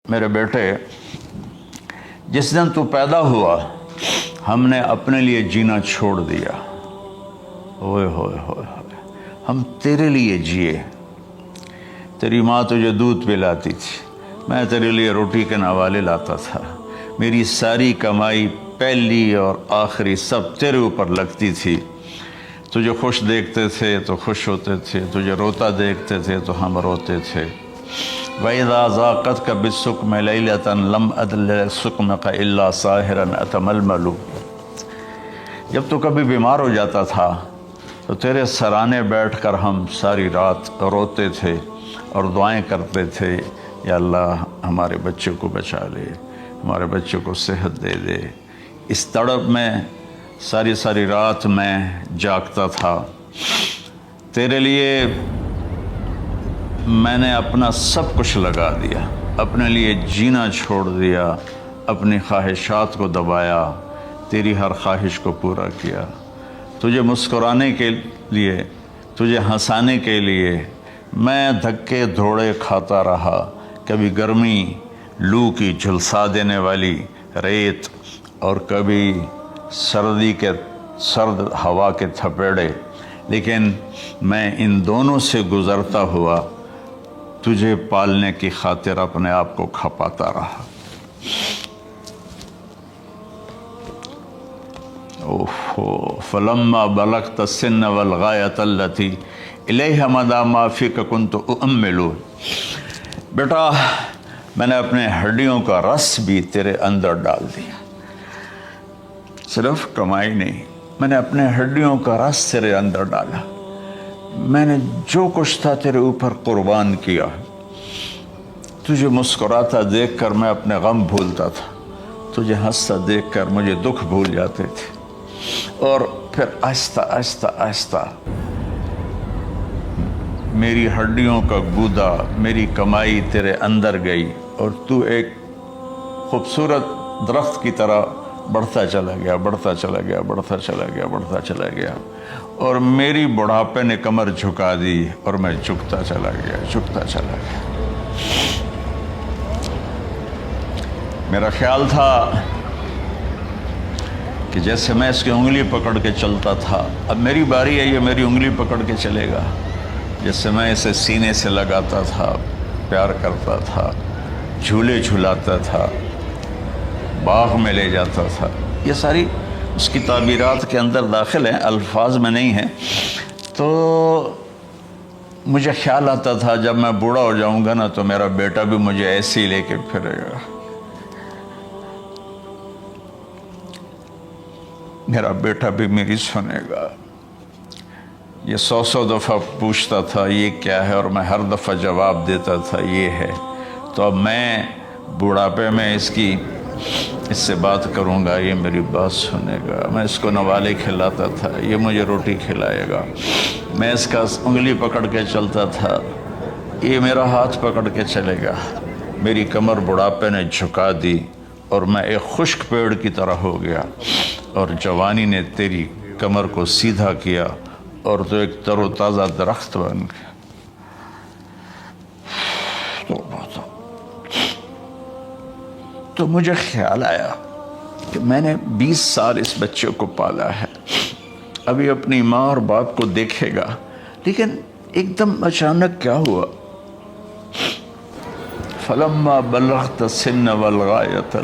میرے بیٹے، جس دن تو پیدا ہوا ہم نے اپنے لیے جینا چھوڑ دیا۔ ہوئے ہوئے ہوئے ہوئے، ہم تیرے لیے جیے۔ تیری ماں تجھے دودھ پلاتی تھی، میں تیرے لیے روٹی کے نوالے لاتا تھا۔ میری ساری کمائی پہلی اور آخری سب تیرے اوپر لگتی تھی۔ تجھے خوش دیکھتے تھے تو خوش ہوتے تھے، تجھے روتا دیکھتے تھے تو ہم روتے تھے۔ وَإِذَا ذَاقَتْكَ بِالسُّقْمِ لَيْلَةً لَمْ أَدْلِ سُقْمَكَ إِلَّا سَاهِرًا أَتَمَلْمَلُ۔ جب تو کبھی بیمار ہو جاتا تھا تو تیرے سرانے بیٹھ کر ہم ساری رات روتے تھے اور دعائیں کرتے تھے، یا اللہ ہمارے بچے کو بچا لے، ہمارے بچے کو صحت دے دے۔ اس تڑپ میں ساری رات میں جاگتا تھا۔ تیرے لیے میں نے اپنا سب کچھ لگا دیا، اپنے لیے جینا چھوڑ دیا، اپنی خواہشات کو دبایا، تیری ہر خواہش کو پورا کیا۔ تجھے مسکرانے کے لیے، تجھے ہنسانے کے لیے میں دھکے دھوڑے کھاتا رہا۔ کبھی گرمی لو کی جھلسا دینے والی ریت اور کبھی سردی کے سرد ہوا کے تھپیڑے، لیکن میں ان دونوں سے گزرتا ہوا تجھے پالنے کی خاطر اپنے آپ کو کھپاتا رہا۔ فلما بلغت السن والغایۃ التی الیہ مدی ما فیک کنت اؤمل۔ بیٹا، میں نے اپنے ہڈیوں کا رس بھی تیرے اندر ڈال دیا۔ صرف کمائی نہیں، میں نے اپنے ہڈیوں کا رس تیرے اندر ڈالا۔ میں نے جو کچھ تھا تیرے اوپر قربان کیا۔ تجھے مسکراتا دیکھ کر میں اپنے غم بھولتا تھا، تجھے ہنستا دیکھ کر مجھے دکھ بھول جاتے تھے، اور پھر آہستہ آہستہ آہستہ میری ہڈیوں کا گودا، میری کمائی تیرے اندر گئی، اور تو ایک خوبصورت درخت کی طرح بڑھتا چلا گیا، بڑھتا چلا گیا، بڑھتا چلا گیا، بڑھتا چلا گیا، اور میری بڑھاپے نے کمر جھکا دی اور میں جھکتا چلا گیا، جھکتا چلا گیا۔ میرا خیال تھا کہ جیسے میں اس کی انگلی پکڑ کے چلتا تھا، اب میری باری ہے، یہ میری انگلی پکڑ کے چلے گا۔ جیسے میں اسے سینے سے لگاتا تھا، پیار کرتا تھا، جھولے جھلاتا تھا، باغ میں لے جاتا تھا، یہ ساری اس کی تعبیرات کے اندر داخل ہیں، الفاظ میں نہیں ہیں۔ تو مجھے خیال آتا تھا جب میں بوڑھا ہو جاؤں گا نا تو میرا بیٹا بھی مجھے ایسے ہی لے کے پھرے گا، میرا بیٹا بھی میری سنے گا۔ یہ 100 دفعہ پوچھتا تھا یہ کیا ہے، اور میں ہر دفعہ جواب دیتا تھا یہ ہے۔ تو اب میں بوڑھاپے میں اس سے بات کروں گا، یہ میری بات سنے گا۔ میں اس کو نوالے کھلاتا تھا، یہ مجھے روٹی کھلائے گا۔ میں اس کا انگلی پکڑ کے چلتا تھا، یہ میرا ہاتھ پکڑ کے چلے گا۔ میری کمر بڑھاپے نے جھکا دی اور میں ایک خشک پیڑ کی طرح ہو گیا، اور جوانی نے تیری کمر کو سیدھا کیا اور تو ایک تر و تازہ درخت بن گیا۔ تو مجھے خیال آیا کہ میں نے 20 سال اس بچے کو پالا ہے، ابھی اپنی ماں اور باپ کو دیکھے گا، لیکن ایک دم اچانک کیا ہوا؟ فلما بلغت السن والغایۃ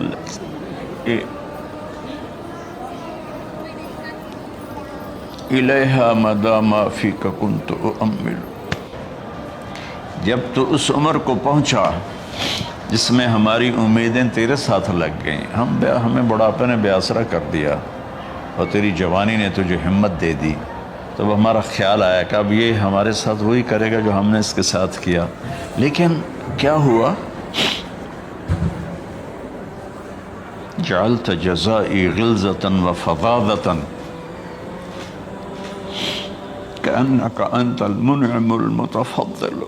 الیہ مدی ما فیک کنت اؤمل۔ جب تو اس عمر کو پہنچا جس میں ہماری امیدیں تیرے ساتھ لگ گئیں، ہمیں بڑھاپے نے بے آسرا کر دیا، اور تیری جوانی نے تجھے ہمت دے دی، تب ہمارا خیال آیا کہ اب یہ ہمارے ساتھ وہی کرے گا جو ہم نے اس کے ساتھ کیا۔ لیکن کیا ہوا؟ جعلت جزائی غلظۃ وفظاظۃ کأنک انت المنعم المتفضل۔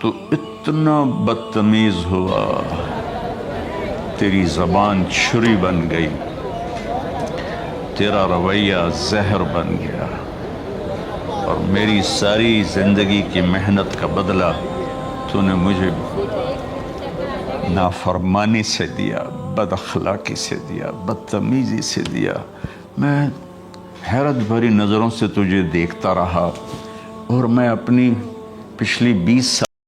تو اتنا بدتمیز ہوا، تیری زبان چھری بن گئی، تیرا رویہ زہر بن گیا، اور میری ساری زندگی کی محنت کا بدلہ تو نے مجھے نافرمانی سے دیا، بد اخلاقی سے دیا، بدتمیزی سے دیا۔ میں حیرت بھری نظروں سے تجھے دیکھتا رہا، اور میں اپنی پچھلی 20 سال